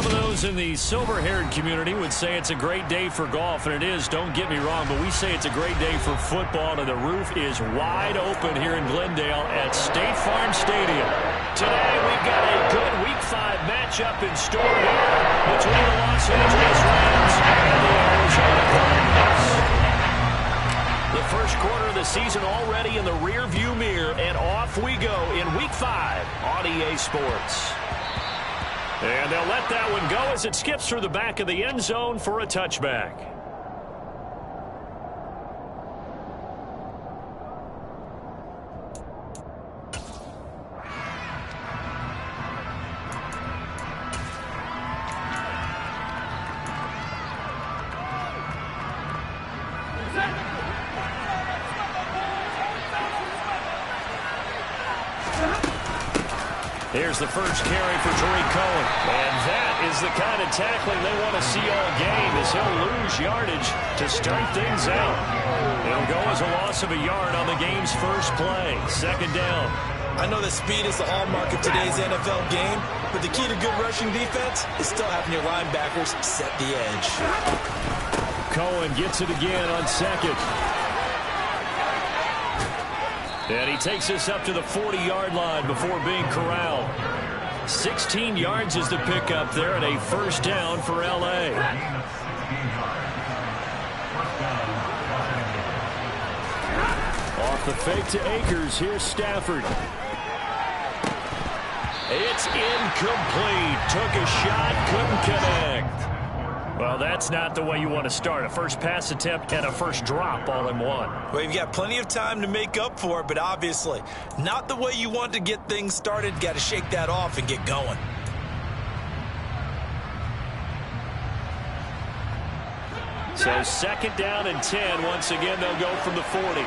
Some of those in the silver-haired community would say it's a great day for golf, and it is, don't get me wrong, but we say it's a great day for football, and the roof is wide open here in Glendale at State Farm Stadium. Today, we've got a good Week 5 matchup in store here between the Los Angeles Rams and the Arizona Cardinals. The first quarter of the season already in the rear-view mirror, and off we go in Week 5 on EA Sports. And they'll let that one go as it skips through the back of the end zone for a touchback. Here's the first carry for Tariq Cohen. And that is the kind of tackling they want to see all game as he'll lose yardage to start things out. It'll go as a loss of a yard on the game's first play. Second down. I know that speed is the hallmark of today's NFL game, but the key to good rushing defense is still having your linebackers set the edge. Cohen gets it again on second. And he takes us up to the 40-yard line before being corralled. 16 yards is the pickup there and a first down for L.A. Off the fake to Akers. Here's Stafford. It's incomplete. Took a shot, couldn't connect. Well, that's not the way you want to start. A first pass attempt and a first drop all in one. Well, you've got plenty of time to make up for it, but obviously not the way you want to get things started. Got to shake that off and get going. So second down and 10. Once again, they'll go from the 40.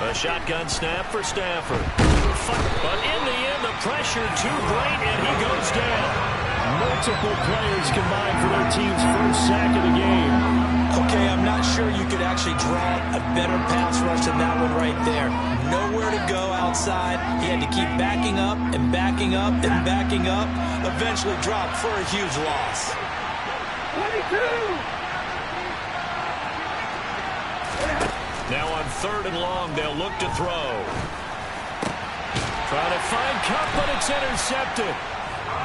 A shotgun snap for Stafford. But in the end, the pressure too great, and he goes down. Multiple players combined for their team's first sack of the game. Okay, I'm not sure you could actually draw a better pass rush than that one right there. Nowhere to go outside. He had to keep backing up and backing up and backing up. Eventually dropped for a huge loss. 22! Now on third and long, they'll look to throw. Trying to find Cup, but it's intercepted.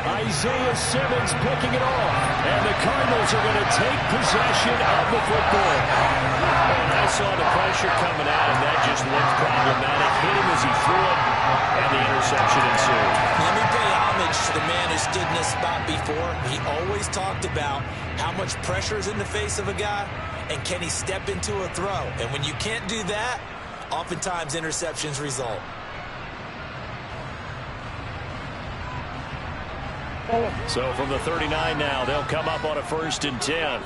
Isaiah Simmons picking it off. And the Cardinals are going to take possession of the football. And I saw the pressure coming at him. That just looked problematic. Hit him as he threw it, and the interception ensued. Let me pay homage to the man who stood in this spot before. He always talked about how much pressure is in the face of a guy, and can he step into a throw. And when you can't do that, oftentimes interceptions result. So from the 39 now, they'll come up on a first and 10.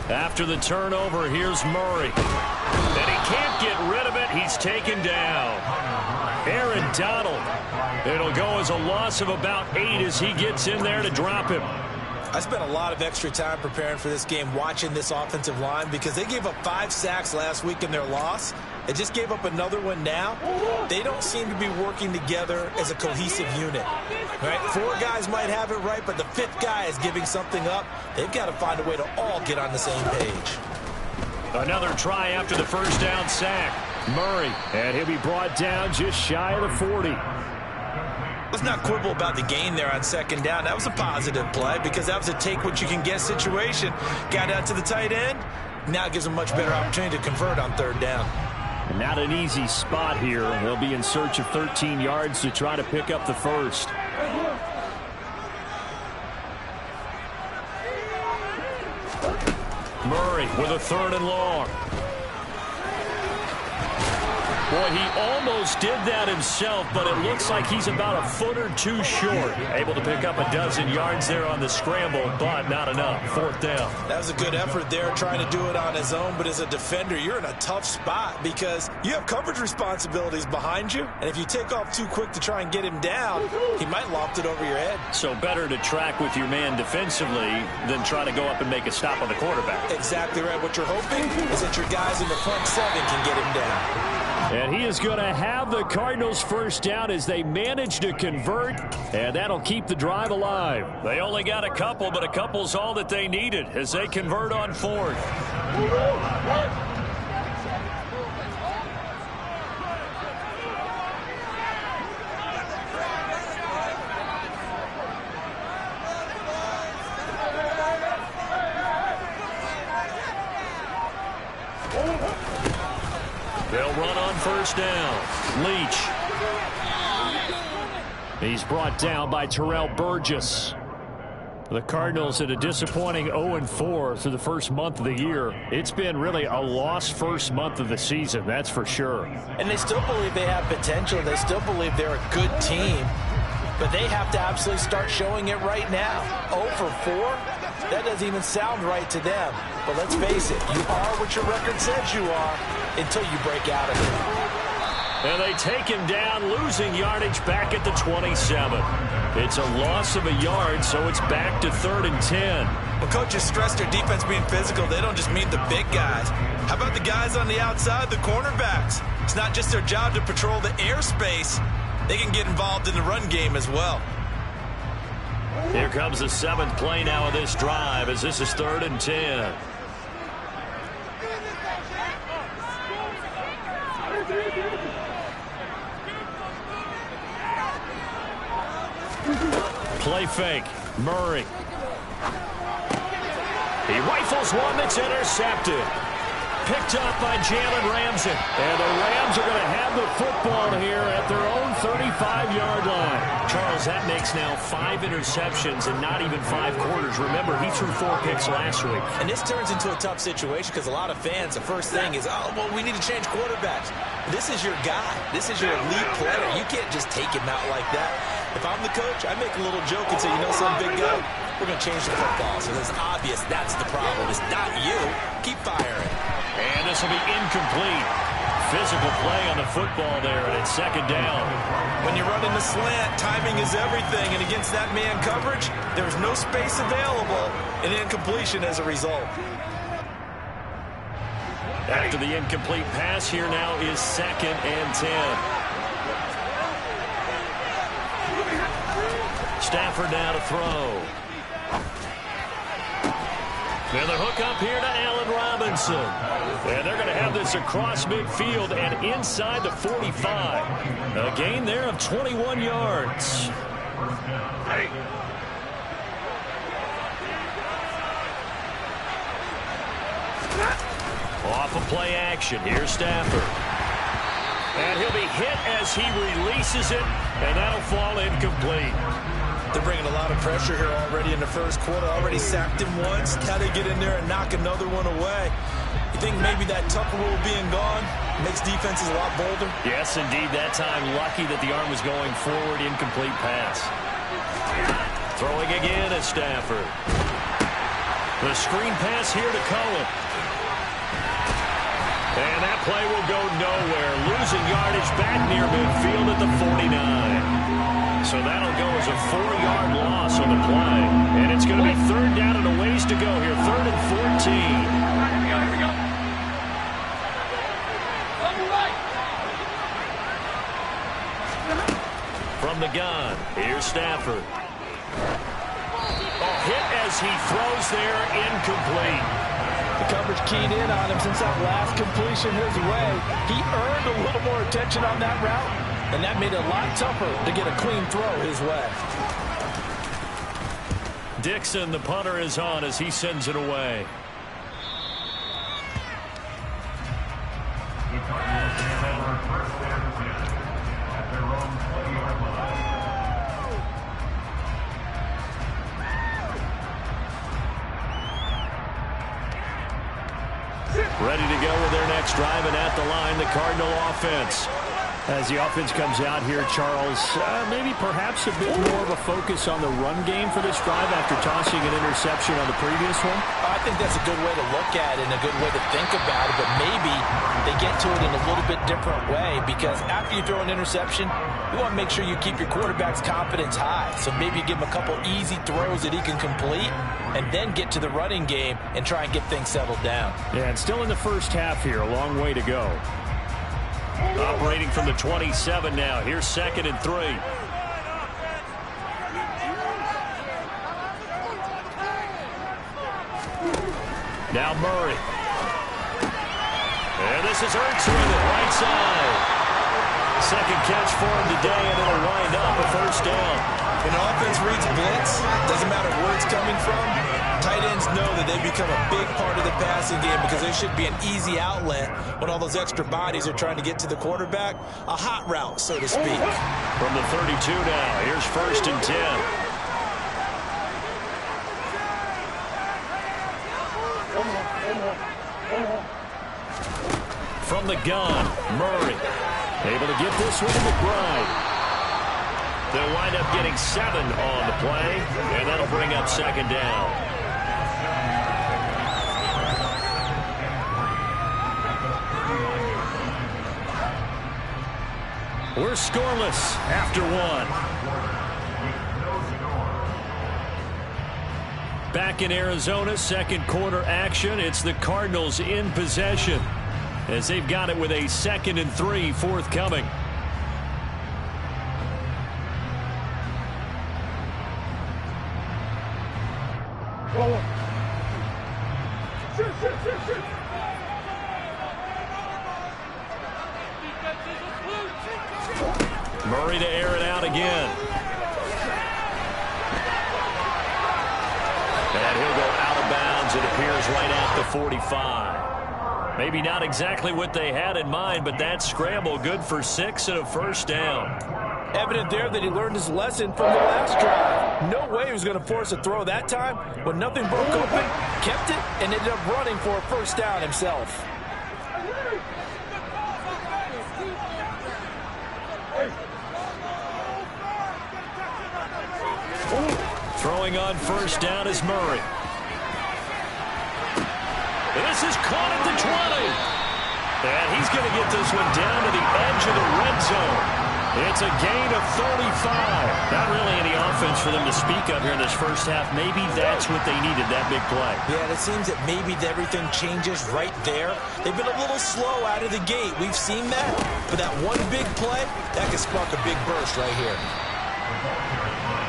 After the turnover, here's Murray. And he can't get rid of it. He's taken down. Aaron Donald. It'll go as a loss of about 8 as he gets in there to drop him. I spent a lot of extra time preparing for this game watching this offensive line because they gave up 5 sacks last week in their loss. They just gave up another one now. They don't seem to be working together as a cohesive unit. Right? 4 guys might have it right, but the 5th guy is giving something up. They've got to find a way to all get on the same page. Another try after the first down sack. Murray, and he'll be brought down just shy of the 40. Let's not quibble about the gain there on second down. That was a positive play because that was a take-what-you-can-get situation. Got out to the tight end. Now it gives them a much better opportunity to convert on third down. Not an easy spot here. They'll be in search of 13 yards to try to pick up the first. Murray with a third and long. Boy, he almost did that himself, but it looks like he's about a foot or two short. Able to pick up a dozen yards there on the scramble, but not enough. Fourth down. That was a good effort there, trying to do it on his own, but as a defender, you're in a tough spot because you have coverage responsibilities behind you, and if you take off too quick to try and get him down, he might loft it over your head. So better to track with your man defensively than try to go up and make a stop on the quarterback. Exactly right. What you're hoping is that your guys in the front seven can get him down. And he is going to have the Cardinals first down as they manage to convert, and that'll keep the drive alive. They only got a couple, but a couple's all that they needed as they convert on fourth. They'll run on first down. Leach. He's brought down by Terrell Burgess. The Cardinals at a disappointing 0-4 through the first month of the year. It's been really a lost first month of the season, that's for sure. And they still believe they have potential. They still believe they're a good team. But they have to absolutely start showing it right now. 0-4? That doesn't even sound right to them. But let's face it, you are what your record says you are until you break out of it. And they take him down, losing yardage back at the 27. It's a loss of a yard, so it's back to 3rd and 10. When coaches stress their defense being physical, they don't just mean the big guys. How about the guys on the outside, the cornerbacks? It's not just their job to patrol the airspace. They can get involved in the run game as well. Here comes the 7th play now of this drive as this is 3rd and 10. Play fake. Murray. He rifles one that's intercepted. Picked up by Jalen Ramsey. And the Rams are going to have the football here at their own 35-yard line. Charles, that makes now 5 interceptions and not even 5 quarters. Remember, he threw 4 picks last week. And this turns into a tough situation because a lot of fans, the first thing is, oh, well, we need to change quarterbacks. This is your guy. This is your elite player. You can't just take him out like that. If I'm the coach, I make a little joke and say, you know, some big guy, we're going to change the football. So it's obvious that's the problem. It's not you. Keep firing. And this will be incomplete. Physical play on the football there, and it's 2nd down. When you're running the slant, timing is everything. And against that man coverage, there's no space available. And incompletion as a result. After the incomplete pass, here now is 2nd and 10. Stafford now to throw. And the hook up here to Allen Robinson. And they're going to have this across midfield and inside the 45. A gain there of 21 yards. Off of play action. Here's Stafford. And he'll be hit as he releases it, and that'll fall incomplete. They're bringing a lot of pressure here already in the first quarter. Already sacked him once. Now they get in there and knock another one away. You think maybe that Tucker rule being gone makes defenses a lot bolder? Yes, indeed. That time, lucky that the arm was going forward. Incomplete pass. Throwing again at Stafford. The screen pass here to Cohen. And that play will go nowhere. Losing yardage back near midfield at the 49. So that'll go as a 4-yard loss on the play. And it's going to be 3rd down and a ways to go here. 3rd and 14. From the gun, here's Stafford. A hit as he throws there, incomplete. The coverage keyed in on him since that last completion his way. He earned a little more attention on that route, and that made it a lot tougher to get a clean throw his way. Dixon, the punter, is on as he sends it away. Ready to go with their next drive, and at the line, the Cardinal offense. As the offense comes out here, Charles, maybe perhaps a bit more of a focus on the run game for this drive after tossing an interception on the previous one? I think that's a good way to look at it and a good way to think about it, but maybe they get to it in a little bit different way, because after you throw an interception, you want to make sure you keep your quarterback's confidence high. So maybe you give him a couple easy throws that he can complete and then get to the running game and try and get things settled down. Yeah, and still in the first half here, a long way to go. Operating from the 27 now. Here's 2nd and 3. Now Murray. And this is Ertz with it, right side. Second catch for him today, and it'll wind up a first down. When an offense reads blitz, doesn't matter where it's coming from, tight ends know that they become a big part of the passing game because there should be an easy outlet when all those extra bodies are trying to get to the quarterback. A hot route, so to speak. From the 32 now, here's 1st and 10. From the gun, Murray. Able to get this one to McBride. They'll wind up getting 7 on the play, and that'll bring up 2nd down. We're scoreless after 1. Back in Arizona, second quarter action. It's the Cardinals in possession as they've got it with a 2nd and 3 forthcoming. Murray to air it out again. And he'll go out of bounds, it appears, right at the 45. Maybe not exactly what they had in mind, but that scramble good for 6 and a first down. Evident there that he learned his lesson from the last drive. No way he was going to force a throw that time. When nothing broke open, kept it, and ended up running for a first down himself. Throwing on first down is Murray. This is caught at the 20. And he's going to get this one down to the edge of the red zone. It's a gain of 35. Not really any offense for them to speak of here in this first half. Maybe that's what they needed, that big play. Yeah, and it seems that maybe everything changes right there. They've been a little slow out of the gate. We've seen that. But that one big play, that can spark a big burst right here.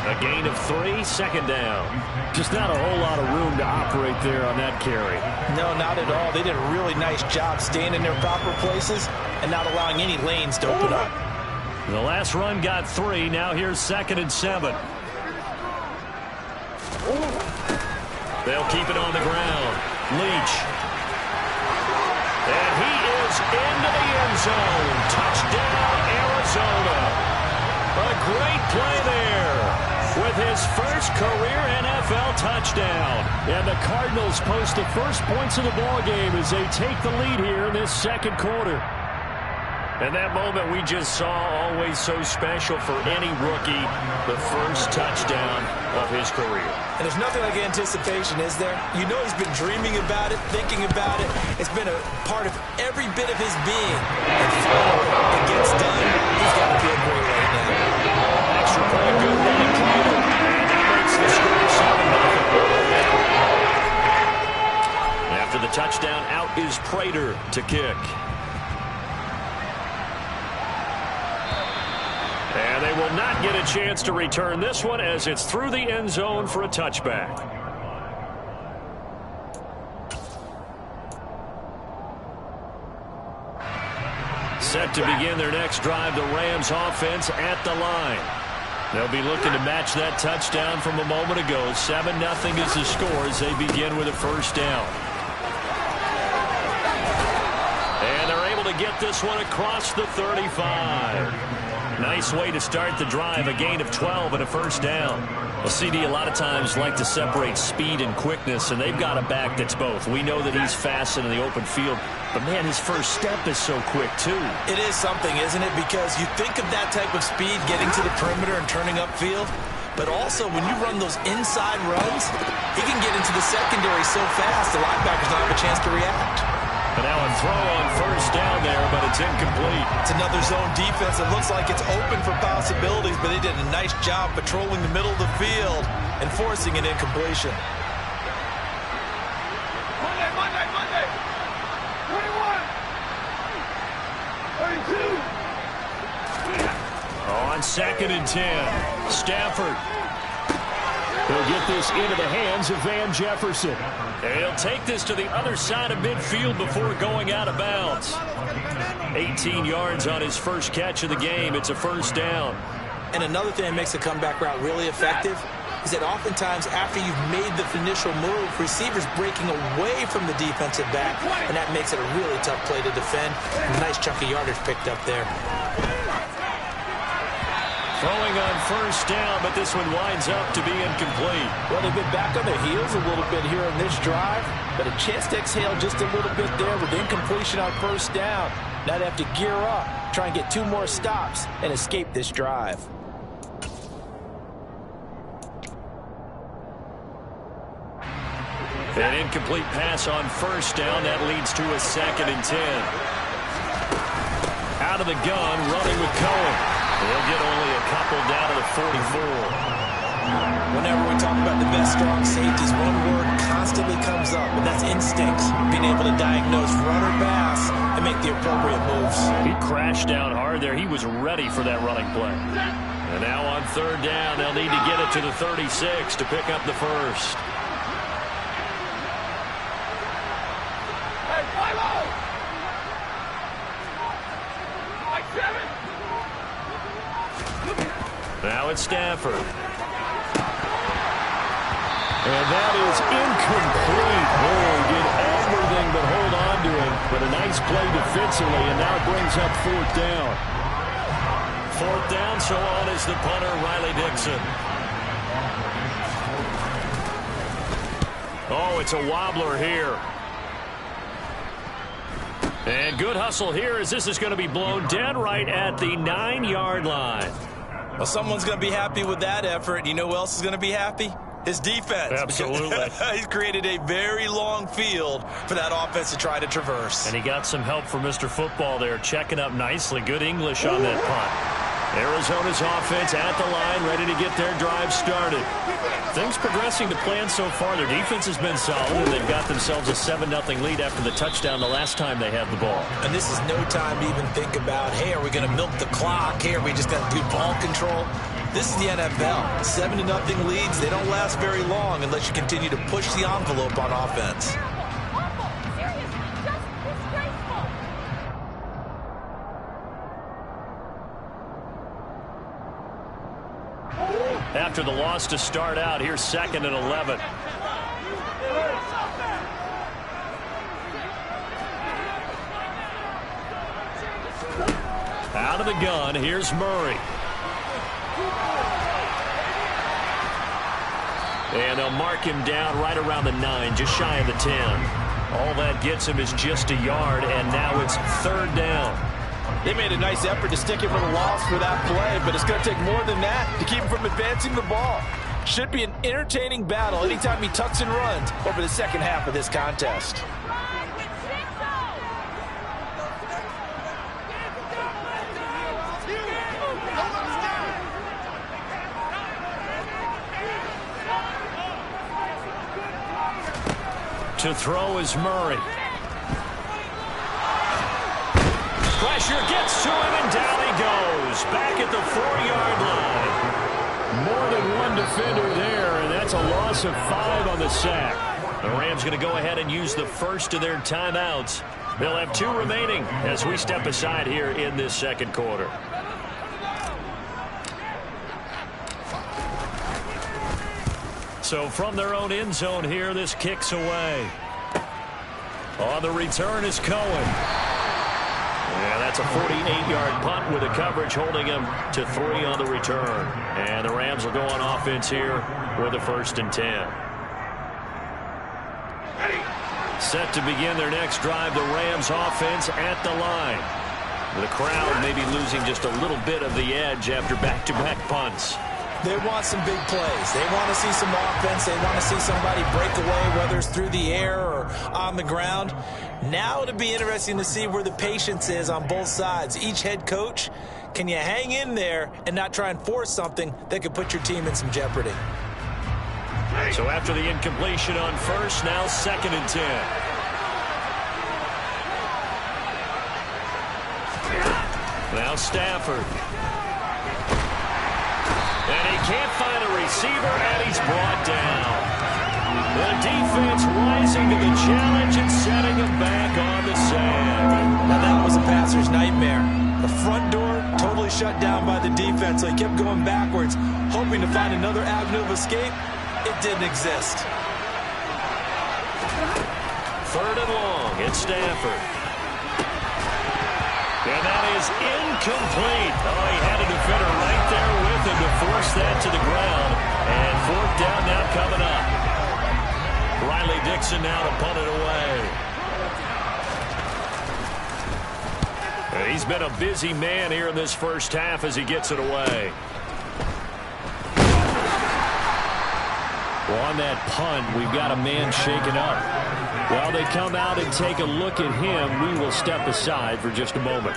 A gain of 3, 2nd down. Just not a whole lot of room to operate there on that carry. No, not at all. They did a really nice job staying in their proper places and not allowing any lanes to open up. The last run got 3. Now here's 2nd and 7. They'll keep it on the ground. Leach. And he is into the end zone. Touchdown, Arizona. A great play there with his first career NFL touchdown. And the Cardinals post the first points of the ballgame as they take the lead here in this second quarter. And that moment we just saw, always so special for any rookie, the first touchdown of his career. And there's nothing like anticipation, is there? You know he's been dreaming about it, thinking about it. It's been a part of every bit of his being. And finally, it gets done. He's got to be a boy right now. Extra point, good running play. And that makes the score 7-0. After the touchdown, out is Prater to kick. And they will not get a chance to return this one as it's through the end zone for a touchback. Set to begin their next drive, the Rams offense at the line. They'll be looking to match that touchdown from a moment ago. 7-0 is the score as they begin with a first down. And they're able to get this one across the 35. Nice way to start the drive, a gain of 12 and a first down. Well, CD, a lot of times like to separate speed and quickness, and they've got a back that's both. We know that he's fast in the open field, but, man, his first step is so quick, too. It is something, isn't it? Because you think of that type of speed getting to the perimeter and turning upfield, but also when you run those inside runs, he can get into the secondary so fast the linebackers don't have a chance to react. And now a throw on first down there, but it's incomplete. It's another zone defense. It looks like it's open for possibilities, but they did a nice job patrolling the middle of the field and forcing an incompletion. Monday. 21. 32. On 2nd and 10, Stafford. He'll get this into the hands of Van Jefferson. He'll take this to the other side of midfield before going out of bounds. 18 yards on his first catch of the game. It's a first down. And another thing that makes the comeback route really effective is that oftentimes after you've made the initial move, receivers breaking away from the defensive back, and that makes it a really tough play to defend. Nice chunk of yardage picked up there. Throwing on first down, but this one winds up to be incomplete. Well, they've been back on their heels a little bit here in this drive, but a chance to exhale just a little bit there with incompletion on first down. Now they have to gear up, try and get 2 more stops, and escape this drive. An incomplete pass on first down. That leads to a 2nd and 10. Out of the gun, running with Cohen. He'll get only a couple down to the 44. Whenever we talk about the best strong safeties, one word constantly comes up, and that's instincts. Being able to diagnose run or pass and make the appropriate moves. He crashed down hard there. He was ready for that running play. And now on 3rd down, they'll need to get it to the 36 to pick up the first. Now it's Stafford. And that is incomplete. Oh, did everything but hold on to him. But a nice play defensively, and now it brings up 4th down. 4th down, so on is the punter, Riley Dixon. Oh, it's a wobbler here. And good hustle here as this is going to be blown dead right at the 9-yard line. Well, someone's going to be happy with that effort. You know who else is going to be happy? His defense. Absolutely. He's created a very long field for that offense to try to traverse. And he got some help from Mr. Football there, checking up nicely. Good English on that punt. Arizona's offense at the line, ready to get their drive started. Things progressing to plan so far. Their defense has been solid, and they've got themselves a 7-0 lead after the touchdown the last time they had the ball. And this is no time to even think about, hey, are we going to milk the clock? Hey, are we just going to do ball control? This is the NFL. 7-0 leads, they don't last very long unless you continue to push the envelope on offense. After the loss to start out, here's 2nd and 11. Out of the gun, here's Murray. And they'll mark him down right around the 9, just shy of the 10. All that gets him is just a yard, and now it's 3rd down. They made a nice effort to stick him with a loss for that play, but it's going to take more than that to keep him from advancing the ball. Should be an entertaining battle anytime he tucks and runs over the second half of this contest. To throw is Murray. Pressure gets to him, and down he goes. Back at the 4-yard line. More than one defender there, and that's a loss of 5 on the sack. The Rams going to go ahead and use the first of their timeouts. They'll have 2 remaining as we step aside here in this second quarter. So from their own end zone here, this kicks away. On the return is Cohen. And that's a 48-yard punt with the coverage holding him to 3 on the return. And the Rams will go on offense here with a 1st and 10. Set to begin their next drive, the Rams offense at the line. The crowd may be losing just a little bit of the edge after back-to-back punts. They want some big plays. They want to see some offense. They want to see somebody break away, whether it's through the air or on the ground. Now it'll be interesting to see where the patience is on both sides. Each head coach, can you hang in there and not try and force something that could put your team in some jeopardy? So after the incompletion on 1st, now 2nd and 10. Now Stafford. And he can't find a receiver, and he's brought down. The defense rising to the challenge and setting him back on the sand. Now that was a passer's nightmare. The front door totally shut down by the defense, so he kept going backwards, hoping to find another avenue of escape. It didn't exist. 3rd and long, it's Stafford. And that is incomplete. Oh, he had a defender right there with him to force that to the ground. And 4th down now coming up. Riley Dixon now to punt it away. And he's been a busy man here in this first half as he gets it away. Well, on that punt, we've got a man shaken up. While they come out and take a look at him, we will step aside for just a moment.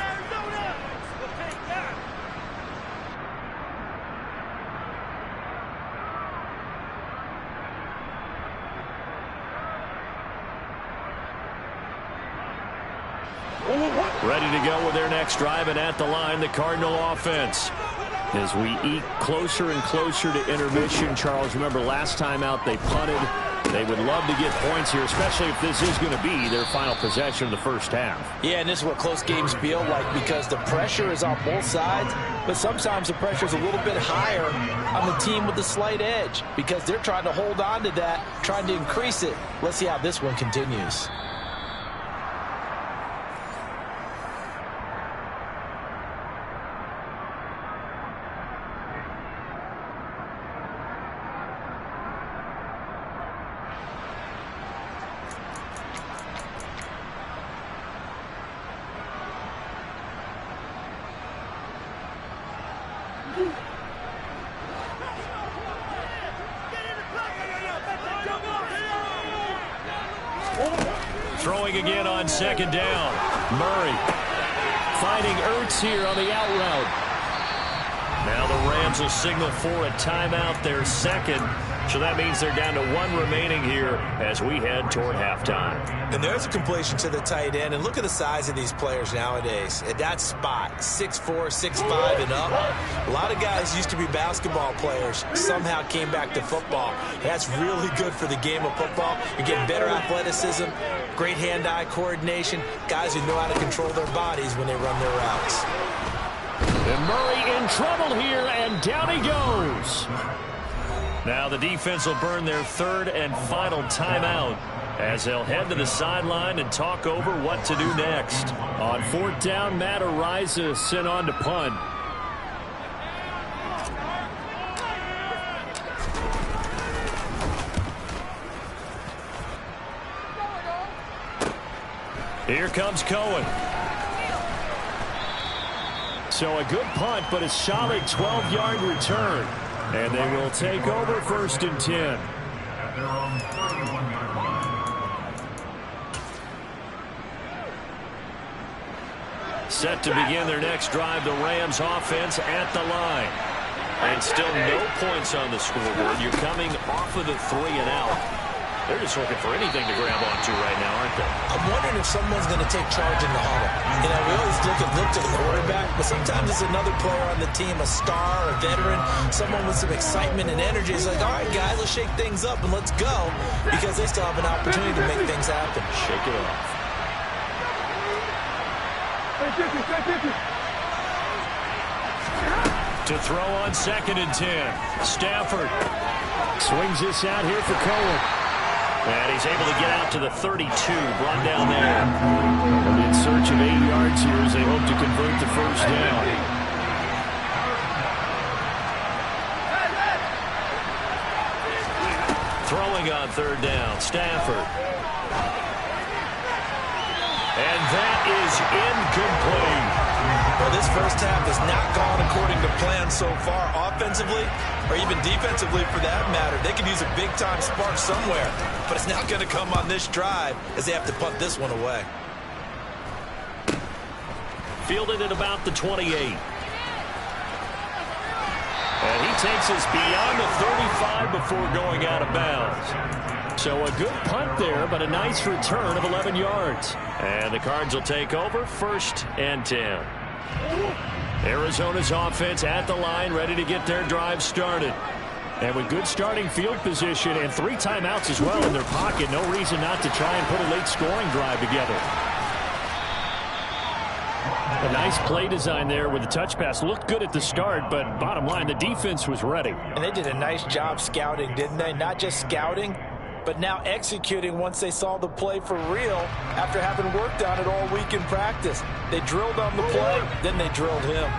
Ready to go with their next drive, and at the line, the Cardinal offense. As we eke closer and closer to intermission, Charles, remember last time out they punted. They would love to get points here, especially if this is going to be their final possession of the first half. Yeah, and this is what close games feel like because the pressure is on both sides, but sometimes the pressure is a little bit higher on the team with the slight edge because they're trying to hold on to that, trying to increase it. Let's see how this one continues. Throwing again on 2nd down. Murray finding Ertz here on the out route. Now the Rams will signal for a timeout, their 2nd. So that means they're down to 1 remaining here as we head toward halftime. And there's a completion to the tight end. And look at the size of these players nowadays. At that spot, 6'4", 6'5", and up. A lot of guys used to be basketball players, somehow came back to football. That's really good for the game of football. You're getting better athleticism, great hand-eye coordination, guys who know how to control their bodies when they run their routes. And Murray in trouble here, and down he goes. Now the defense will burn their 3rd and final timeout as they'll head to the sideline and talk over what to do next. On 4th down, Matt Ariza sent on to punt. Here comes Cohen. So a good punt, but a solid 12-yard return. And they will take over 1st and 10. Set to begin their next drive, the Rams offense at the line. And still no points on the scoreboard. You're coming off of the 3 and out. They're just looking for anything to grab onto right now, aren't they? I'm wondering if someone's going to take charge in the huddle. You know, we always look to the quarterback, but sometimes it's another player on the team, a star, a veteran, someone with some excitement and energy. It's like, all right, guys, let's shake things up and let's go, because they still have an opportunity to make things happen. Shake it off. To throw on 2nd and 10. Stafford swings this out here for Cohen. And he's able to get out to the 32, brought down there. And in search of 8 yards here as they hope to convert the first down. Throwing on third down, Stafford. And that is incomplete. Well, this first half has not gone according to plan so far, offensively or even defensively for that matter. They could use a big-time spark somewhere, but it's not going to come on this drive as they have to punt this one away. Fielded at about the 28. And he takes us beyond the 35 before going out of bounds. So a good punt there, but a nice return of 11 yards. And the Cards will take over, 1st and 10. Arizona's offense at the line, ready to get their drive started. And with good starting field position and 3 timeouts as well in their pocket, no reason not to try and put a late scoring drive together. A nice play design there with the touch pass. Looked good at the start, but bottom line, the defense was ready. And they did a nice job scouting, didn't they? Not just scouting, but now executing once they saw the play for real after having worked on it all week in practice. They drilled on the play, then they drilled him.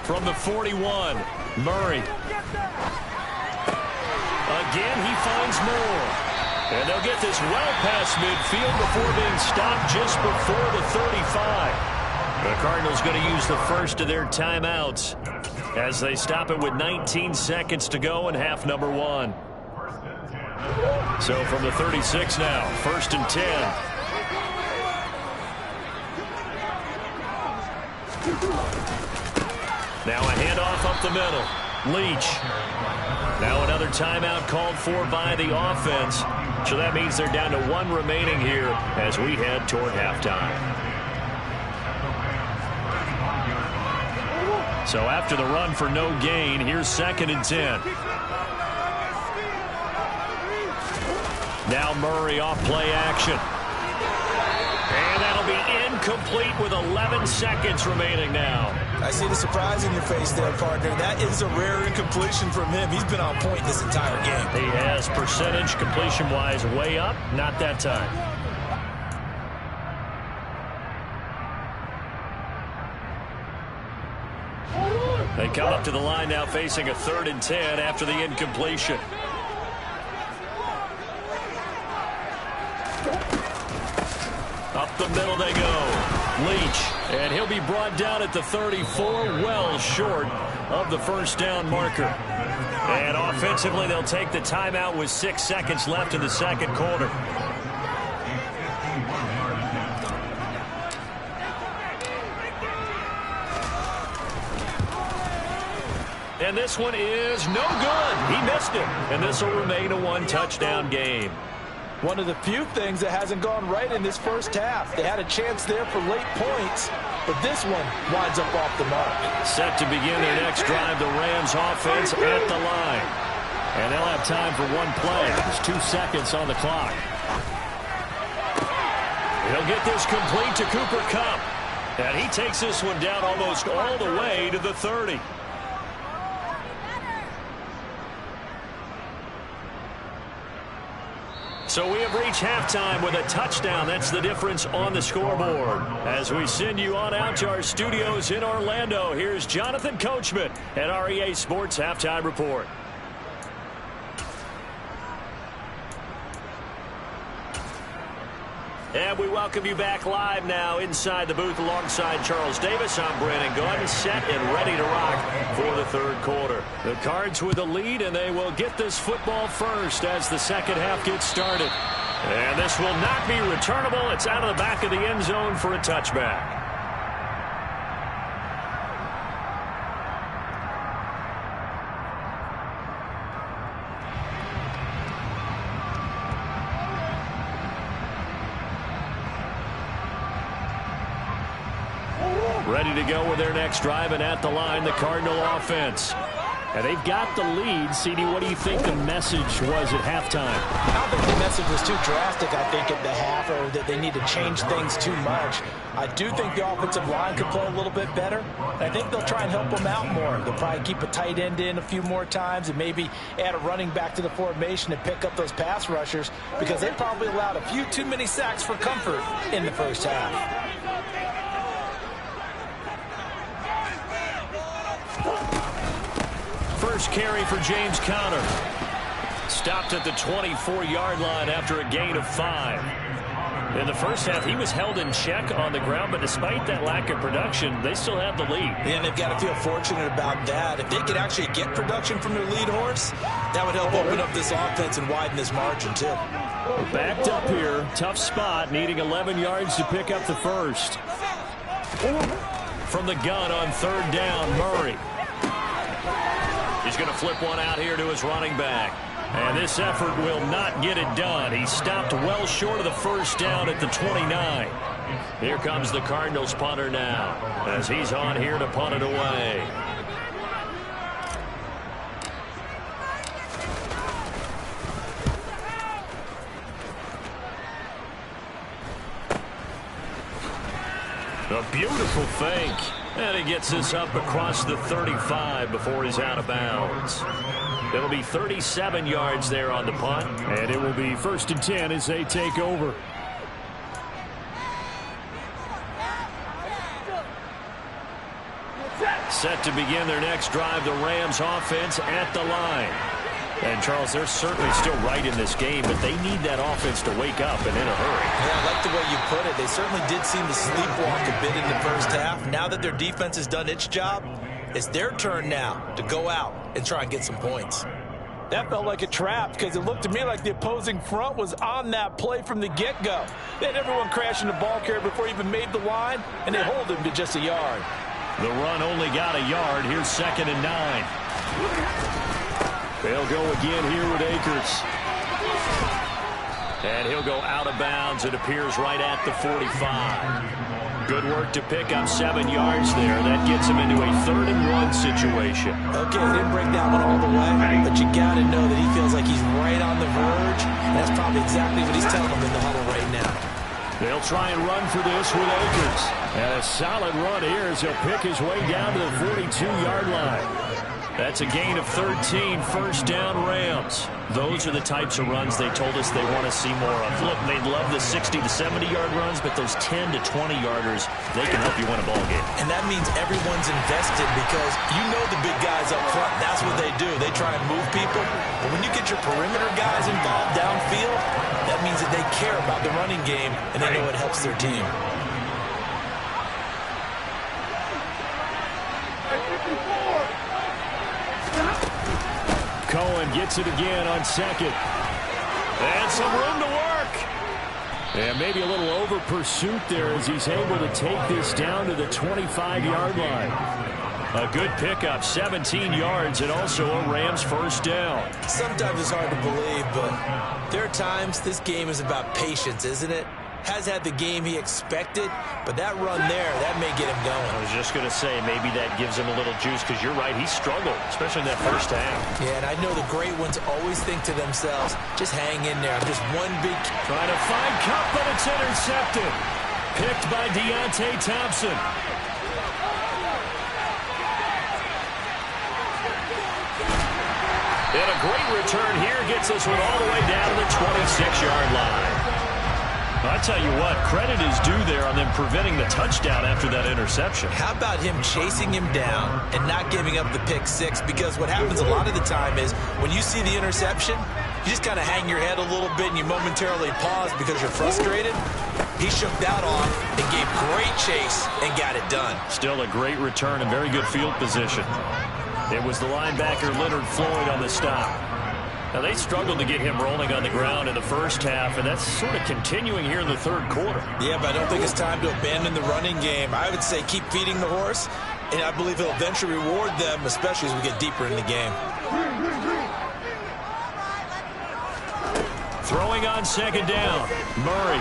From the 41, Murray. Again, he finds more. And they'll get this well past midfield before being stopped just before the 35. The Cardinals going to use the first of their timeouts as they stop it with 19 seconds to go in half number 1. So from the 36 now, 1st and 10. Now a handoff up the middle. Leach. Now another timeout called for by the offense. So that means they're down to 1 remaining here as we head toward halftime. So after the run for no gain, here's 2nd and 10. Now Murray off play action. And that'll be incomplete with 11 seconds remaining now. I see the surprise in your face there, partner. That is a rare incompletion from him. He's been on point this entire game. He has, percentage completion-wise way up. Not that time. They come up to the line now facing a 3rd and 10 after the incompletion. Up the middle they go. Leach, and he'll be brought down at the 34, well short of the first down marker. And offensively, they'll take the timeout with 6 seconds left in the second quarter. And this one is no good. He missed it. And this will remain a 1-touchdown game. One of the few things that hasn't gone right in this first half. They had a chance there for late points, but this one winds up off the mark. Set to begin their next drive, the Rams offense at the line. And they'll have time for 1 play. There's 2 seconds on the clock. He'll get this complete to Cooper Kupp. And he takes this one down almost all the way to the 30. So we have reached halftime with a touchdown. That's the difference on the scoreboard. As we send you on out to our studios in Orlando, here's Jonathan Coachman at REA Sports Halftime Report. And we welcome you back live now inside the booth alongside Charles Davis. I'm Brandon Gunn, set and ready to rock for the third quarter. The Cards with the lead, and they will get this football first as the second half gets started. And this will not be returnable. It's out of the back of the end zone for a touchback. Ready to go with their next drive, and at the line, the Cardinal offense. And they've got the lead. CD, what do you think the message was at halftime? I don't think the message was too drastic, I think, at the half, or that they need to change things too much. I do think the offensive line could play a little bit better. And I think they'll try and help them out more. They'll probably keep a tight end in a few more times and maybe add a running back to the formation and pick up those pass rushers, because they probably allowed a few too many sacks for comfort in the first half. First carry for James Conner. Stopped at the 24-yard line after a gain of 5. In the first half, he was held in check on the ground, but despite that lack of production, they still have the lead. And they've got to feel fortunate about that. If they could actually get production from their lead horse, that would help open up this offense and widen this margin, too. Backed up here. Tough spot, needing 11 yards to pick up the first. From the gun on third down, Murray. He's going to flip one out here to his running back. And this effort will not get it done. He stopped well short of the first down at the 29. Here comes the Cardinals punter now, as he's on here to punt it away. A beautiful fake. And he gets this up across the 35 before he's out of bounds. It'll be 37 yards there on the punt. And it will be 1st and 10 as they take over. Set to begin their next drive, the Rams offense at the line. And, Charles, they're certainly still right in this game, but they need that offense to wake up and in a hurry. Yeah, I like the way you put it. They certainly did seem to sleepwalk a bit in the first half. Now that their defense has done its job, it's their turn now to go out and try and get some points. That felt like a trap, because it looked to me like the opposing front was on that play from the get-go. They had everyone crashing the ball carrier before he even made the line, and they hold him to just a yard. The run only got a yard. Here's 2nd and 9. They'll go again here with Akers. And he'll go out of bounds. It appears right at the 45. Good work to pick up 7 yards there. That gets him into a 3rd and 1 situation. Okay, he didn't break that one all the way, but you got to know that he feels like he's right on the verge, and that's probably exactly what he's telling them in the huddle right now. They'll try and run for this with Akers. And a solid run here as he'll pick his way down to the 42-yard line. That's a gain of 13, 1st down Rams. Those are the types of runs they told us they want to see more of. Look, they love the 60 to 70-yard runs, but those 10 to 20-yarders, they can help you win a ball game. And that means everyone's invested, because you know the big guys up front. That's what they do. They try and move people. But when you get your perimeter guys involved downfield, that means that they care about the running game, and they know it helps their team. Cohen gets it again on 2nd. And some room to work. And maybe a little over pursuit there as he's able to take this down to the 25-yard line. A good pickup, 17 yards, and also a Rams 1st down. Sometimes it's hard to believe, but there are times this game is about patience, isn't it? Has had the game he expected, but that run there, that may get him going. I was just going to say, maybe that gives him a little juice, because you're right, he struggled, especially in that first half. Yeah, and I know the great ones always think to themselves, just hang in there. I'm just one big... Trying to find Kupp, but it's intercepted. Picked by Deontay Thompson. And a great return here gets us one all the way down to the 26-yard line. I tell you what, credit is due there on them preventing the touchdown after that interception. How about him chasing him down and not giving up the pick six? Because what happens a lot of the time is when you see the interception, you just kind of hang your head a little bit and you momentarily pause because you're frustrated. He shook that off and gave great chase and got it done. Still a great return and very good field position. It was the linebacker Leonard Floyd on the stop. Now, they struggled to get him rolling on the ground in the first half, and that's sort of continuing here in the third quarter. Yeah, but I don't think it's time to abandon the running game. I would say keep feeding the horse, and I believe he'll eventually reward them, especially as we get deeper in the game. Throwing on 2nd down, Murray.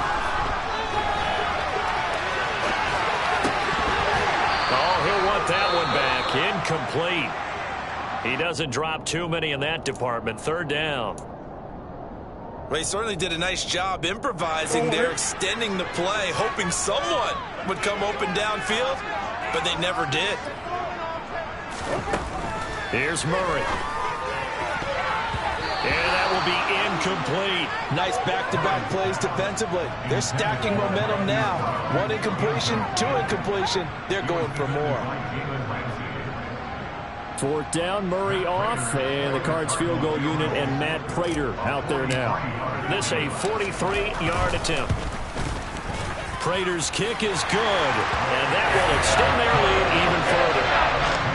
Oh, he'll want that one back. Incomplete. He doesn't drop too many in that department. Third down. Well, he certainly did a nice job improvising there, extending the play, hoping someone would come open downfield, but they never did. Here's Murray. And that will be incomplete. Nice back-to-back plays defensively. They're stacking momentum now. 1 incompletion, 2 incompletion. They're going for more. 4th down, Murray off, and the Cards field goal unit and Matt Prater out there now. This a 43-yard attempt. Prater's kick is good, and that will extend their lead even further.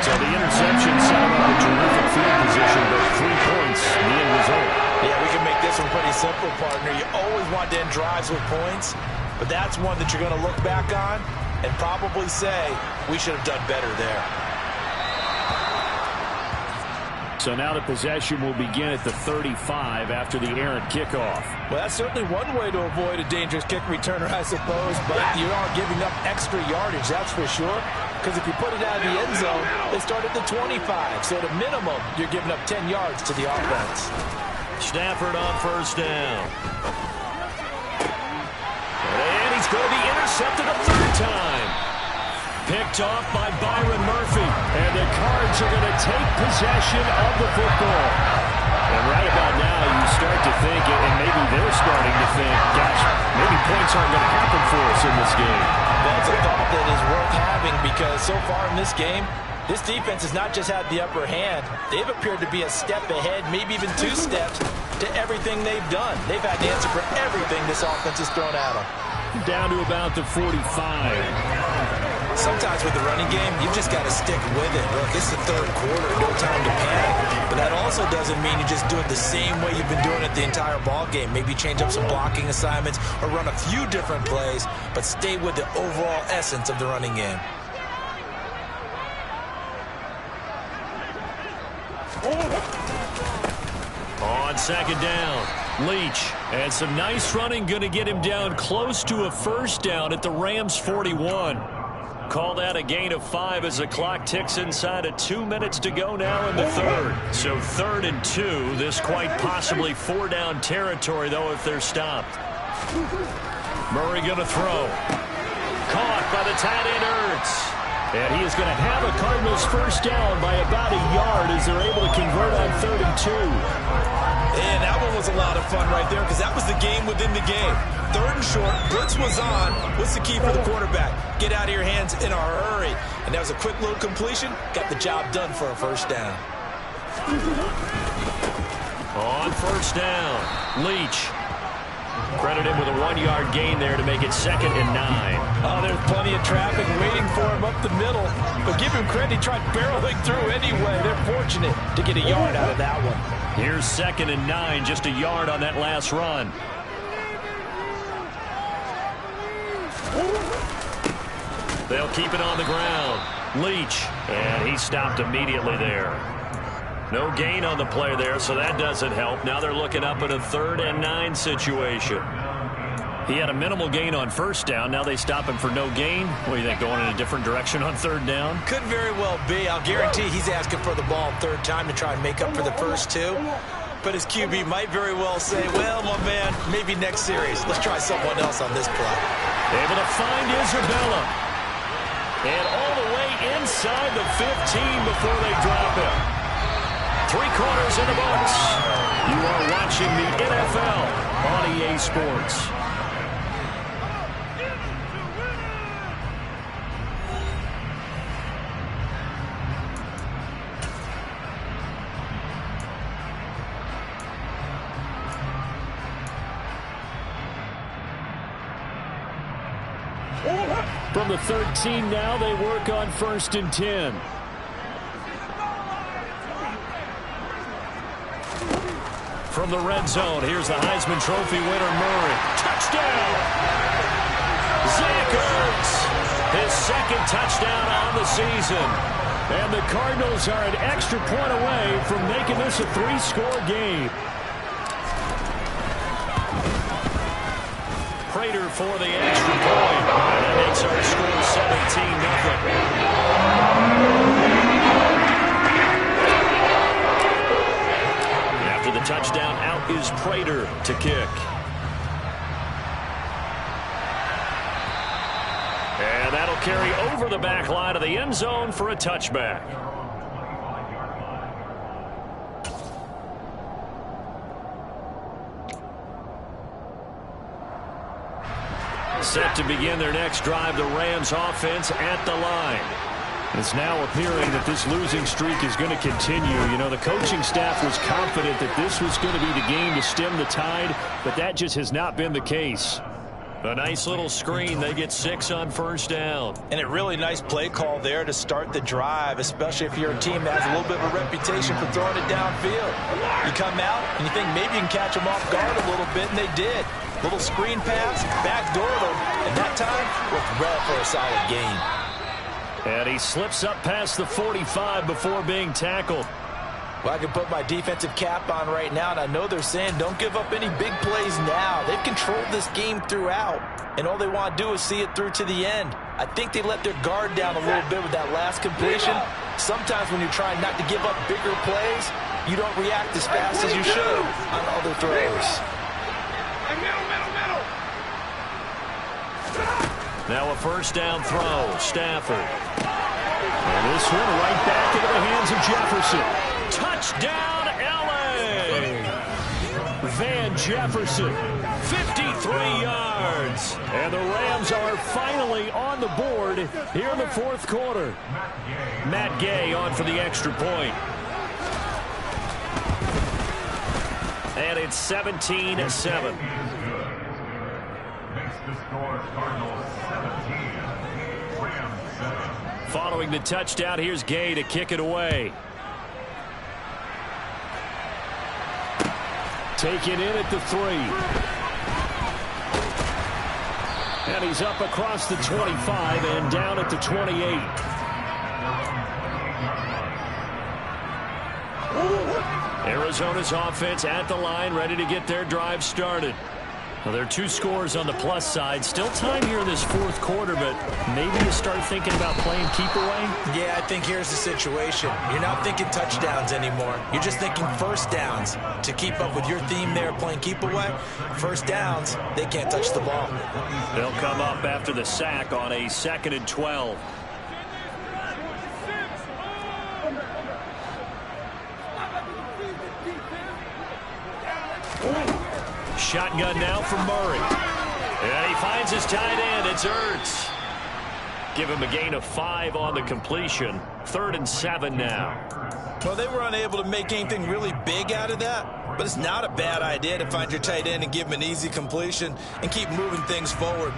So the interception set up a terrific field position, but 3 points, the end result. Yeah, we can make this one pretty simple, partner. You always want to end drives with points, but that's one that you're going to look back on and probably say, we should have done better there. So now the possession will begin at the 35 after the errant kickoff. Well, that's certainly one way to avoid a dangerous kick returner, I suppose, but you aren't giving up extra yardage, that's for sure. Because if you put it out of the end zone, they start at the 25. So at a minimum, you're giving up 10 yards to the offense. Stafford on 1st down. And he's going to be intercepted a 3rd time. Picked off by Byron Murphy. And the Cards are going to take possession of the football. And right about now, you start to think, and maybe they're starting to think, gosh, maybe points aren't going to happen for us in this game. That's a thought that is worth having because so far in this game, this defense has not just had the upper hand. They've appeared to be a step ahead, maybe even 2 steps to everything they've done. They've had to answer for everything this offense has thrown at them. Down to about the 45. Sometimes with the running game, you've just got to stick with it. Look, it's the 3rd quarter, no time to panic. But that also doesn't mean you just do it the same way you've been doing it the entire ball game. Maybe change up some blocking assignments or run a few different plays, but stay with the overall essence of the running game. On 2nd down, Leach. And some nice running, going to get him down close to a 1st down at the Rams 41. Call that a gain of 5 as the clock ticks inside of 2 minutes to go now in the 3rd. So 3rd and 2. This quite possibly 4-down territory, though, if they're stopped. Murray going to throw. Caught by the tight end Ertz. And he is going to have a Cardinals 1st down by about a yard as they're able to convert on 3rd and 2. And that one was a lot of fun right there because that was the game within the game. 3rd and short, blitz was on. What's the key for the quarterback? Get out of your hands in a hurry. And that was a quick little completion. Got the job done for a 1st down. On 1st down, Leach. Credit him with a 1-yard gain there to make it 2nd and 9. Oh, there's plenty of traffic waiting for him up the middle. But give him credit, he tried barreling through anyway. They're fortunate to get a yard out of that one. Here's 2nd and 9, just a yard on that last run. They'll keep it on the ground. Leach, and he stopped immediately there. No gain on the play there, so that doesn't help. Now they're looking up at a 3rd and 9 situation. He had a minimal gain on 1st down. Now they stop him for no gain. What do you think, going in a different direction on 3rd down? Could very well be. I'll guarantee he's asking for the ball 3rd time to try and make up for the first 2. But his QB might very well say, well, my man, maybe next series. Let's try someone else on this play. Able to find Isabella. And all the way inside the 15 before they drop him. 3 quarters in the books. You are watching the NFL on EA Sports. From the 13 now, they work on 1st and 10. From the red zone, here's the Heisman Trophy winner, Murray. Touchdown! Zach Ertz, his 2nd touchdown on the season. And the Cardinals are an extra point away from making this a 3-score game. Prater for the extra point. And that makes our score 17-0. touchdown. Out is Prater to kick. And that'll carry over the back line of the end zone for a touchback. Set to begin their next drive, the Rams offense at the line. It's now appearing that this losing streak is going to continue. You know, the coaching staff was confident that this was going to be the game to stem the tide, but that just has not been the case. A nice little screen. They get 6 on first down. And a really nice play call there to start the drive, especially if you're a team that has a little bit of a reputation for throwing it downfield. You come out and you think maybe you can catch them off guard a little bit, and they did. Little screen pass, backdoored them, and that time looked well for a solid gain. And he slips up past the 45 before being tackled. Well, I can put my defensive cap on right now, and I know they're saying don't give up any big plays now. They've controlled this game throughout, and all they want to do is see it through to the end. I think they let their guard down a little bit with that last completion. Sometimes when you're trying not to give up bigger plays, you don't react as fast as you should on other throws. Now a first down throw. Stafford. And this one right back into the hands of Jefferson. Touchdown, L.A. Van Jefferson, 53 yards. And the Rams are finally on the board here in the fourth quarter. Matt Gay on for the extra point. And it's 17-7. Following the touchdown, here's Gay to kick it away. Taken in at the 3. And he's up across the 25 and down at the 28. Arizona's offense at the line, ready to get their drive started. Well, there are 2 scores on the plus side. Still time here in this fourth quarter, but maybe you start thinking about playing keep away? Yeah, I think here's the situation. You're not thinking touchdowns anymore. You're just thinking first downs. To keep up with your theme there, playing keep away, first downs, they can't touch the ball. They'll come up after the sack on a 2nd and 12. Shotgun now for Murray. And he finds his tight end. It's Ertz. Give him a gain of 5 on the completion. 3rd and 7 now. Well, they were unable to make anything really big out of that, but it's not a bad idea to find your tight end and give him an easy completion and keep moving things forward.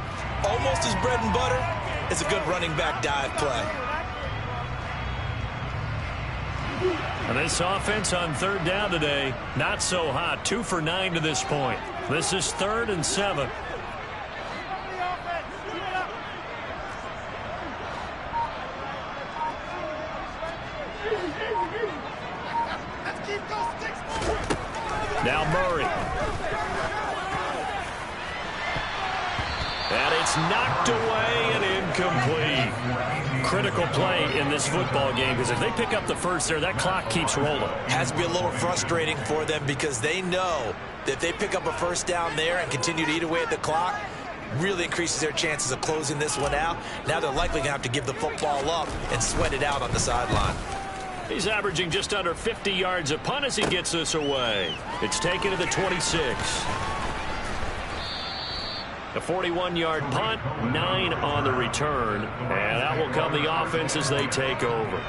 Almost his bread and butter is a good running back dive play. And this offense on 3rd down today, not so hot. 2 for 9 to this point. This is 3rd and 7. Now Murray. And it's knocked away and incomplete. Critical play in this football game, because if they pick up the first there, that clock keeps rolling. Has to be a little frustrating for them because they know that if they pick up a first down there and continue to eat away at the clock, really increases their chances of closing this one out. Now they're likely going to have to give the football up and sweat it out on the sideline. He's averaging just under 50 yards a punt as he gets this away. It's taken to the 26. A 41-yard punt, 9 on the return, and that will come the offense as they take over.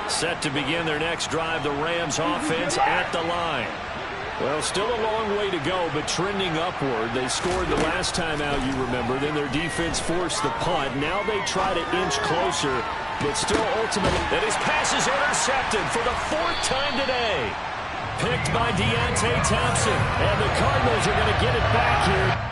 Set to begin their next drive, the Rams offense at the line. Well, still a long way to go, but trending upward. They scored the last time out, you remember. Then their defense forced the punt. Now they try to inch closer, but still ultimately. And his pass is intercepted for the 4th time today. Picked by Deontay Thompson. And the Cardinals are going to get it back here.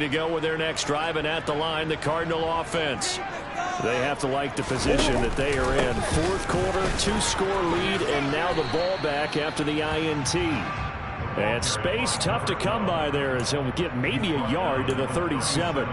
to go with their next drive, and at the line, the Cardinal offense. They have to like the position that they are in. Fourth quarter, 2-score lead, and now the ball back after the INT. And space tough to come by there as he'll get maybe a yard to the 37.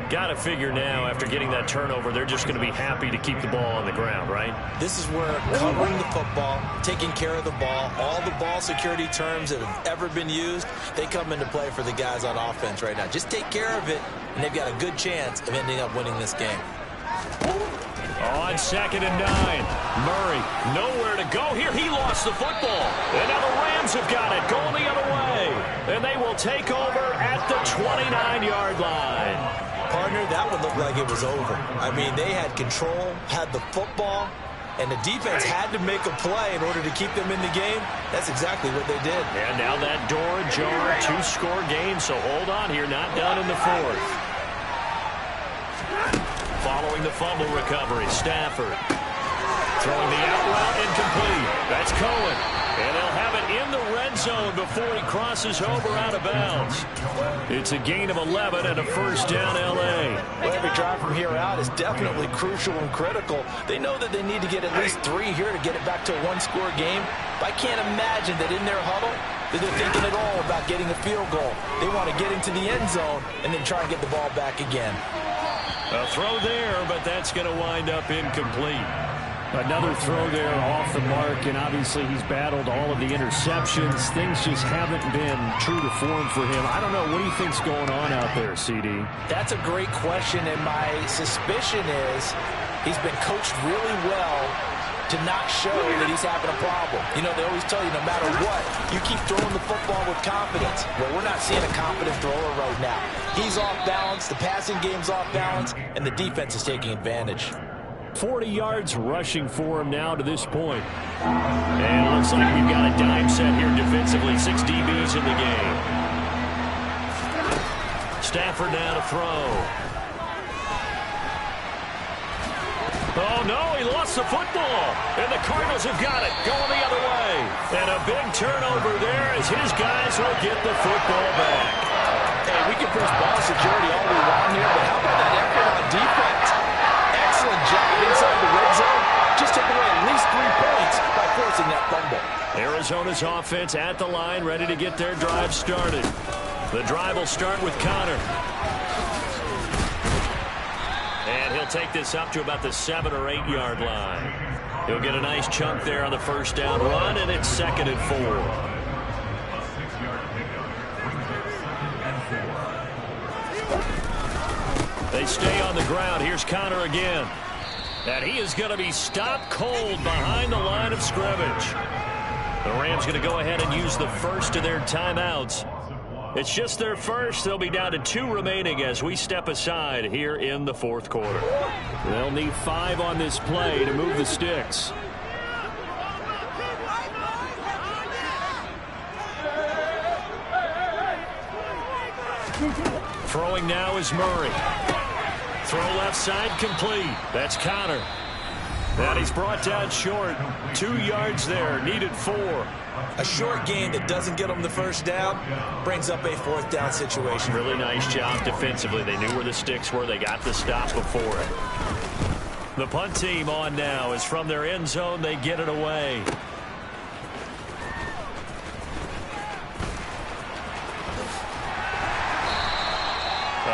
Got to figure now, after getting that turnover, they're just going to be happy to keep the ball on the ground, right? This is where covering the football, taking care of the ball, all the ball security terms that have ever been used, they come into play for the guys on offense right now. Just take care of it, and they've got a good chance of ending up winning this game. On 2nd and 9, Murray nowhere to go here. He lost the football. And now the Rams have got it, going the other way. And they will take over at the 29-yard line. Partner, that would look like it was over. I mean, they had control, had the football, and the defense had to make a play in order to keep them in the game. That's exactly what they did. And now that door ajar, 2-score game, so hold on here, not done in the fourth. Following the fumble recovery, Stafford throwing the out route incomplete. That's Cohen. And they'll have it in the red zone before he crosses over out of bounds. It's a gain of 11 and a first down L.A. Well, every drive from here out is definitely crucial and critical. They know that they need to get at least 3 here to get it back to a 1-score game. But I can't imagine that in their huddle that they're thinking at all about getting a field goal. They want to get into the end zone and then try and get the ball back again. A throw there, but that's going to wind up incomplete. Another throw there off the mark, and obviously he's battled all of the interceptions. Things just haven't been true to form for him. I don't know. What do you think's going on out there, CD? That's a great question, and my suspicion is he's been coached really well to not show that he's having a problem. You know, they always tell you no matter what, you keep throwing the football with confidence. Well, we're not seeing a confident thrower right now. He's off balance, the passing game's off balance, and the defense is taking advantage. 40 yards rushing for him now to this point. And it looks like we've got a dime set here defensively. 6 DBs in the game. Stafford now to throw. Oh, no, he lost the football. And the Cardinals have got it, going the other way. And a big turnover there as his guys will get the football back. Hey, we can push ball security all we want here, but how about that effort on defense? Excellent job inside the red zone. Just took away at least 3 points by forcing that fumble. Arizona's offense at the line, ready to get their drive started. The drive will start with Connor. And he'll take this up to about the 7 or 8 yard line. He'll get a nice chunk there on the first down run, and it's 2nd and 4. They stay on the ground. Here's Connor again. And he is going to be stopped cold behind the line of scrimmage. The Rams going to go ahead and use the first of their timeouts. It's just their first. They'll be down to 2 remaining as we step aside here in the fourth quarter. They'll need 5 on this play to move the sticks. Throwing now is Murray. Throw left side complete. That's Connor. And he's brought down short. 2 yards there. Needed 4. A short game that doesn't get them the first down brings up a 4th down situation. Really nice job defensively. They knew where the sticks were. They got the stop before it. The punt team on now is from their end zone. They get it away.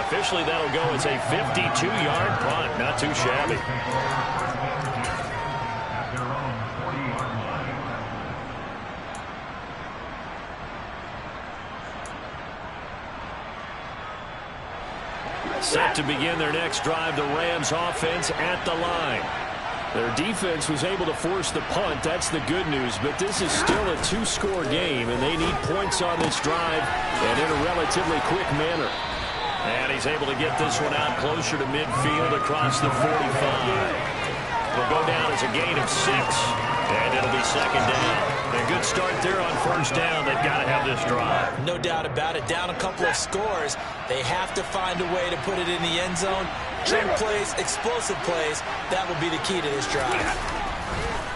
Officially, that'll go as a 52-yard punt. Not too shabby. Set to begin their next drive, the Rams offense at the line. Their defense was able to force the punt. That's the good news. But this is still a 2-score game, and they need points on this drive and in a relatively quick manner. And he's able to get this one out closer to midfield across the 45. Will go down as a gain of 6, and it'll be 2nd down. A good start there on first down. They've got to have this drive. No doubt about it. Down a couple of scores. They have to find a way to put it in the end zone. Chunk plays, explosive plays. That will be the key to this drive.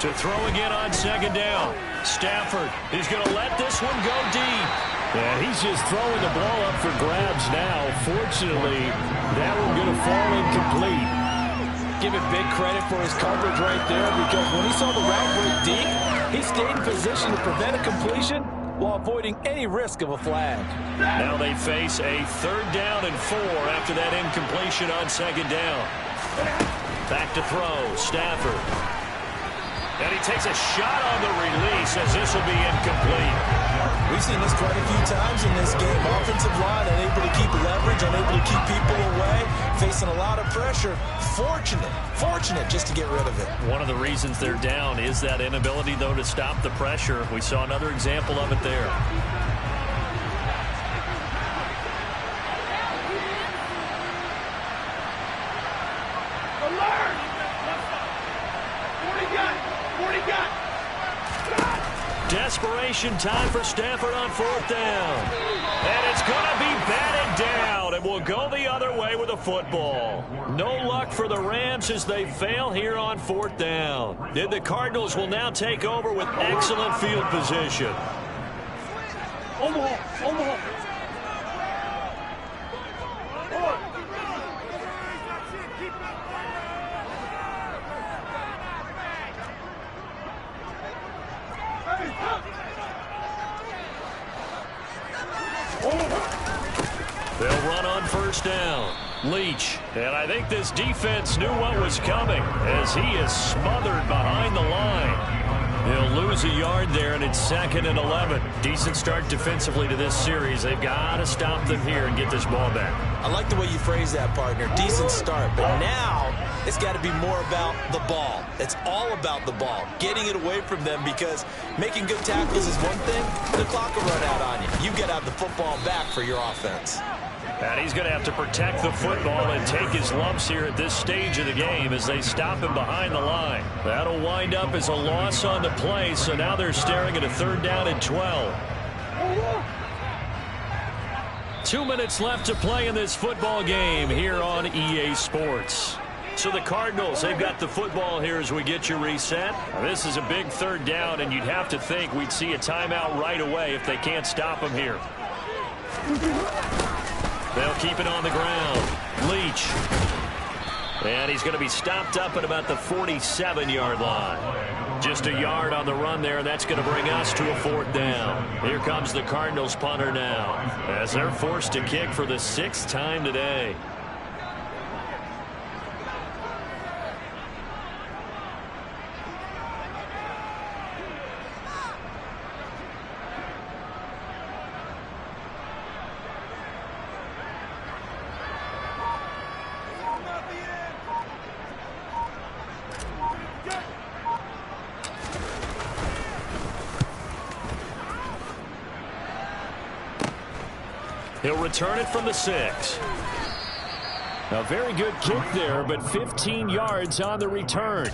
To throw again on 2nd down. Stafford is going to let this one go deep. And he's just throwing the ball up for grabs now. Fortunately, that one going to fall incomplete. Give him big credit for his coverage right there, because when he saw the route break deep, he stayed in position to prevent a completion while avoiding any risk of a flag. Now they face a 3rd down and 4 after that incompletion on 2nd down. Back to throw, Stafford. And he takes a shot on the release as this will be incomplete. We've seen this quite a few times in this game. Offensive line unable to keep leverage, unable to keep people away, facing a lot of pressure. Fortunate just to get rid of it. One of the reasons they're down is that inability, though, to stop the pressure. We saw another example of it there. Desperation time for Stafford on 4th down. And it's going to be batted down. It will go the other way with a football. No luck for the Rams as they fail here on 4th down. And the Cardinals will now take over with excellent field position. They'll run on 1st down. Leach. And I think this defense knew what was coming as he is smothered behind the line. He'll lose a yard there, and it's 2nd and 11. Decent start defensively to this series. They've got to stop them here and get this ball back. I like the way you phrase that, partner. Decent start. But now it's got to be more about the ball. It's all about the ball. Getting it away from them, because making good tackles is one thing. The clock will run out on you. You get out the football back for your offense. And he's going to have to protect the football and take his lumps here at this stage of the game as they stop him behind the line. That'll wind up as a loss on the play, so now they're staring at a 3rd down and 12. 2 minutes left to play in this football game here on EA Sports. So the Cardinals, they've got the football here as we get you reset. Now, this is a big 3rd down, and you'd have to think we'd see a timeout right away if they can't stop him here. They'll keep it on the ground. Leach. And he's going to be stopped up at about the 47-yard line. Just a yard on the run there. That's going to bring us to a 4th down. Here comes the Cardinals punter now as they're forced to kick for the 6th time today. He'll return it from the 6. A very good kick there, but 15 yards on the return.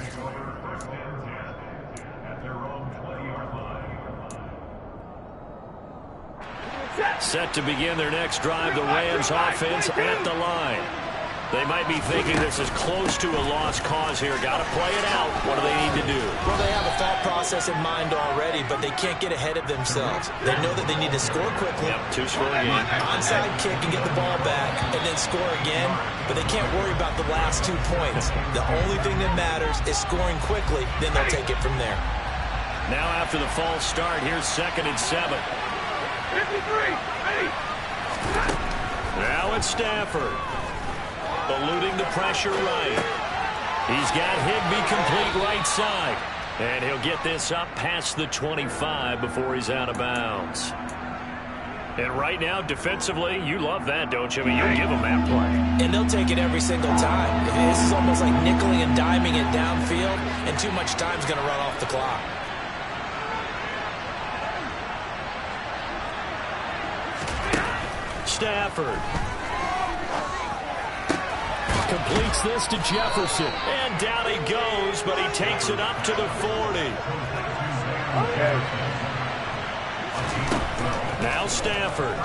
Set to begin their next drive, the Rams offense at the line. They might be thinking this is close to a lost cause here. Got to play it out. What do they need to do? Well, they have a thought process in mind already, but they can't get ahead of themselves. They know that they need to score quickly. Yep, 2-score game. Onside kick and get the ball back, and then score again. But they can't worry about the last 2 points. The only thing that matters is scoring quickly. Then they'll take it from there. Now after the false start, here's 2nd and 7. 53, ready. Now it's Stafford. Eluding the pressure right. He's got Higbee complete right side. And he'll get this up past the 25 before he's out of bounds. And right now, defensively, you love that, don't you? I mean, you'll give them that play. And they'll take it every single time. This is almost like nickeling and diming it downfield, and too much time's going to run off the clock. Stafford completes this to Jefferson. And down he goes, but he takes it up to the 40. Now Stafford.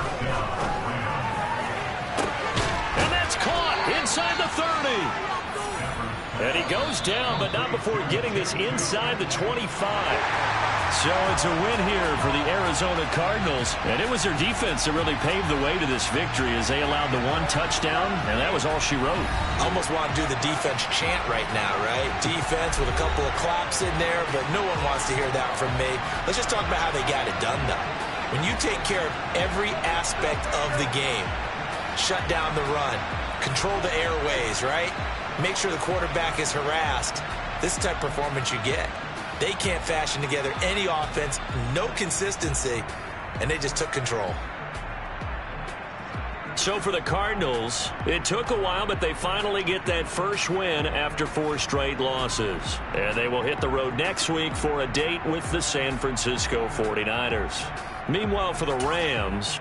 And that's caught inside the 30. And he goes down, but not before getting this inside the 25. So it's a win here for the Arizona Cardinals. And it was their defense that really paved the way to this victory as they allowed the one touchdown, and that was all she wrote. Almost want to do the defense chant right now, right? Defense with a couple of claps in there, but no one wants to hear that from me. Let's just talk about how they got it done, though. When you take care of every aspect of the game, shut down the run, control the airways, right? Make sure the quarterback is harassed. This type of performance you get. They can't fashion together any offense, no consistency, and they just took control. So for the Cardinals, it took a while, but they finally get that first win after 4 straight losses. And they will hit the road next week for a date with the San Francisco 49ers. Meanwhile, for the Rams,